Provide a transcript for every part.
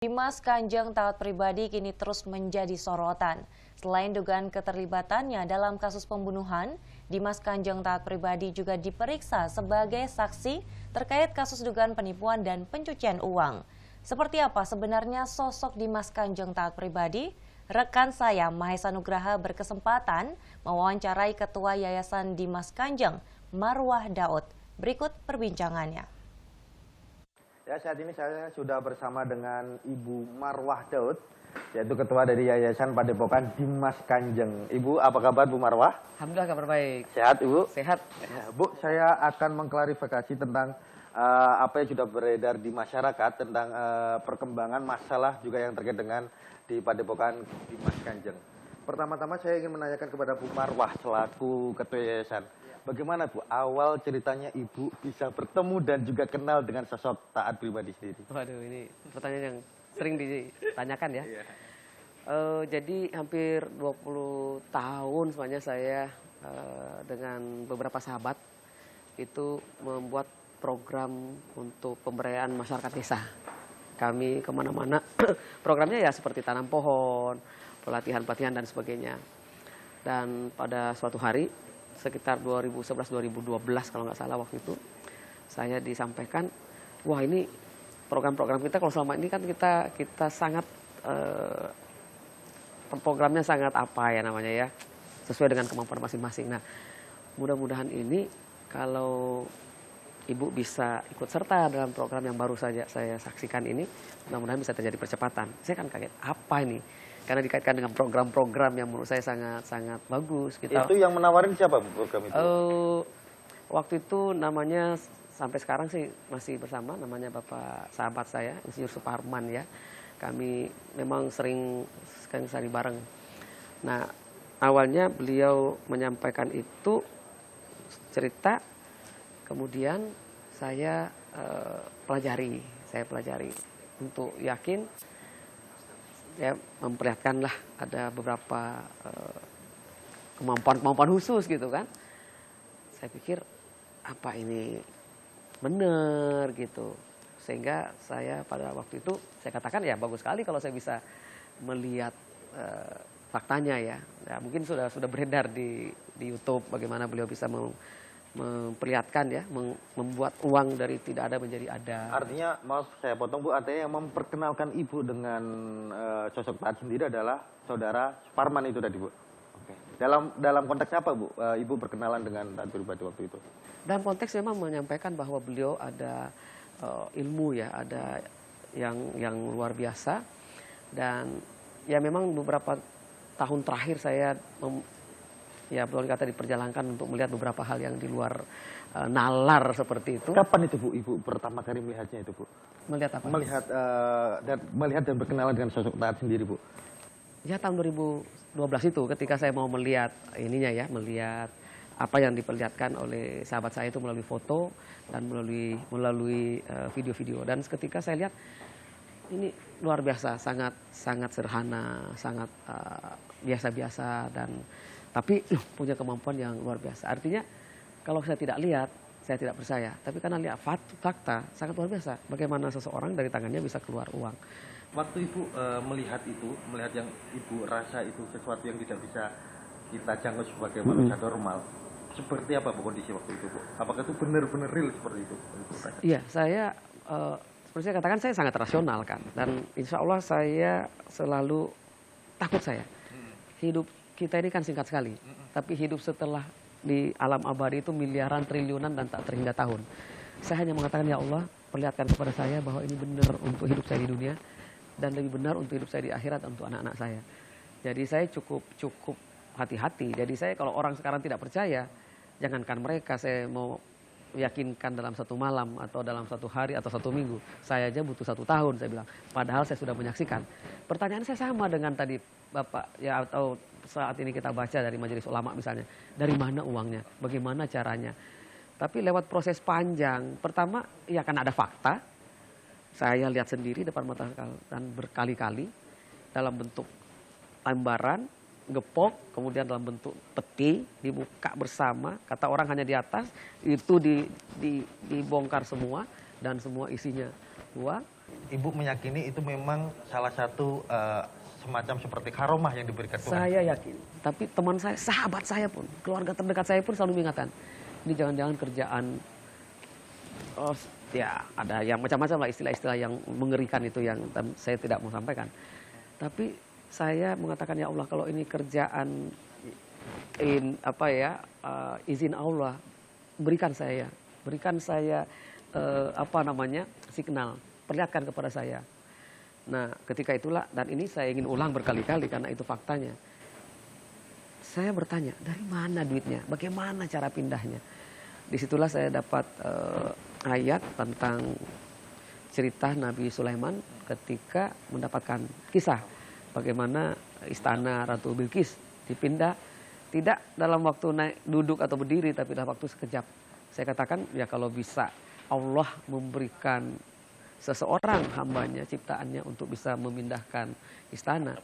Dimas Kanjeng taat pribadi kini terus menjadi sorotan. Selain dugaan keterlibatannya dalam kasus pembunuhan, Dimas Kanjeng taat pribadi juga diperiksa sebagai saksi terkait kasus dugaan penipuan dan pencucian uang. Seperti apa sebenarnya sosok Dimas Kanjeng taat pribadi? Rekan saya Mahesa Nugraha berkesempatan mewawancarai Ketua Yayasan Dimas Kanjeng, Marwah Daud. Berikut perbincangannya. Ya, saat ini saya sudah bersama dengan Ibu Marwah Daud, yaitu Ketua dari Yayasan Padepokan Dimas Kanjeng. Ibu, apa kabar Bu Marwah? Alhamdulillah kabar baik. Sehat Ibu? Sehat. Ya, Bu, saya akan mengklarifikasi tentang apa yang sudah beredar di masyarakat tentang perkembangan masalah juga yang terkait dengan di Padepokan Dimas Kanjeng. Pertama-tama saya ingin menanyakan kepada Bu Marwah selaku Ketua Yayasan. Bagaimana Bu, awal ceritanya Ibu bisa bertemu dan juga kenal dengan sosok taat pribadi sendiri? Waduh, ini pertanyaan yang sering ditanyakan ya. Jadi hampir 20 tahun sebenarnya saya dengan beberapa sahabat itu membuat program untuk pemberdayaan masyarakat desa. Kami kemana-mana, programnya ya seperti tanam pohon, pelatihan-pelatihan dan sebagainya. Dan pada suatu hari, sekitar 2011-2012 kalau nggak salah waktu itu, saya disampaikan, wah ini program-program kita kalau selama ini kan kita sangat, programnya sangat apa ya namanya ya, sesuai dengan kemampuan masing-masing. Nah, mudah-mudahan ini kalau Ibu bisa ikut serta dalam program yang baru saja saya saksikan ini, mudah-mudahan bisa terjadi percepatan. Saya kan kaget, apa ini? Karena dikaitkan dengan program-program yang menurut saya sangat bagus. Itu yang menawarin siapa program itu? Waktu itu namanya sampai sekarang sih masih bersama, namanya Bapak sahabat saya, Insinyur Suparman ya. Kami memang sering bareng. Nah, awalnya beliau menyampaikan itu cerita, kemudian saya pelajari untuk yakin. Ya, memperlihatkanlah ada beberapa kemampuan khusus gitu kan. Saya pikir apa ini benar gitu. Sehingga saya pada waktu itu saya katakan ya bagus sekali kalau saya bisa melihat faktanya ya. Ya mungkin sudah beredar di YouTube bagaimana beliau bisa memperlihatkan ya, membuat uang dari tidak ada menjadi ada. Artinya, maaf saya potong Bu, artinya yang memperkenalkan Ibu dengan sosok taat sendiri adalah saudara Suparman itu tadi Bu? Oke. Dalam konteks apa Bu, Ibu berkenalan dengan taat pribadi waktu itu? Dalam konteks memang menyampaikan bahwa beliau ada ilmu ya, ada yang luar biasa. Dan ya memang beberapa tahun terakhir saya ya boleh kata diperjalankan untuk melihat beberapa hal yang di luar nalar seperti itu. Kapan itu Bu, Ibu pertama kali melihatnya itu Bu? Melihat apa? Melihat dan berkenalan dengan sosok taat sendiri Bu? Ya tahun 2012 itu ketika saya mau melihat ininya ya, melihat apa yang diperlihatkan oleh sahabat saya itu melalui foto dan melalui video-video. Dan ketika saya lihat ini luar biasa, sangat sederhana, sangat biasa-biasa dan tapi punya kemampuan yang luar biasa. Artinya kalau saya tidak lihat, saya tidak percaya. Tapi karena lihat fakta, sangat luar biasa. Bagaimana seseorang dari tangannya bisa keluar uang. Waktu Ibu melihat yang Ibu rasa itu sesuatu yang tidak bisa kita jangkau sebagai manusia normal. Seperti apa Bu kondisi waktu itu Bu? Apakah itu benar-benar real seperti itu? Iya, saya seperti saya katakan saya sangat rasional kan. Dan insya Allah saya selalu takut saya. Hidup kita ini kan singkat sekali, tapi hidup setelah di alam abadi itu miliaran, triliunan dan tak terhingga tahun. Saya hanya mengatakan ya Allah, perlihatkan kepada saya bahwa ini benar untuk hidup saya di dunia dan lebih benar untuk hidup saya di akhirat untuk anak-anak saya. Jadi saya cukup hati-hati. Jadi saya kalau orang sekarang tidak percaya, jangankan mereka, saya mau meyakinkan dalam satu malam atau dalam satu hari atau satu minggu. Saya aja butuh 1 tahun, saya bilang. Padahal saya sudah menyaksikan. Pertanyaan saya sama dengan tadi Bapak ya, atau saat ini kita baca dari Majelis Ulama misalnya. Dari mana uangnya? Bagaimana caranya? Tapi lewat proses panjang. Pertama, ya kan ada fakta. Saya lihat sendiri depan mata dan berkali-kali dalam bentuk lembaran, gepok, kemudian dalam bentuk peti, dibuka bersama. Kata orang hanya di atas, itu dibongkar semua dan semua isinya uang. Ibu meyakini itu memang salah satu semacam seperti karomah yang diberikan Tuhan. Saya yakin. Tapi teman saya, sahabat saya pun, keluarga terdekat saya pun selalu mengingatkan. Ini jangan-jangan kerjaan, oh, ya ada yang macam-macam lah istilah-istilah yang mengerikan itu yang saya tidak mau sampaikan. Tapi saya mengatakan, ya Allah, kalau ini kerjaan izin Allah, berikan saya signal, perlihatkan kepada saya. Nah, ketika itulah, dan ini saya ingin ulang berkali-kali karena itu faktanya. Saya bertanya, dari mana duitnya? Bagaimana cara pindahnya? Disitulah saya dapat ayat tentang cerita Nabi Sulaiman ketika mendapatkan kisah bagaimana istana Ratu Bilqis dipindah tidak dalam waktu naik duduk atau berdiri, tapi dalam waktu sekejap. Saya katakan, ya kalau bisa Allah memberikan seseorang hambanya, ciptaannya untuk bisa memindahkan istana,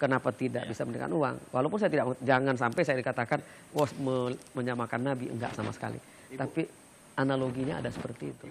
kenapa tidak bisa memberikan uang? Walaupun saya tidak, jangan sampai saya dikatakan menyamakan Nabi, enggak sama sekali. Tapi analoginya ada seperti itu.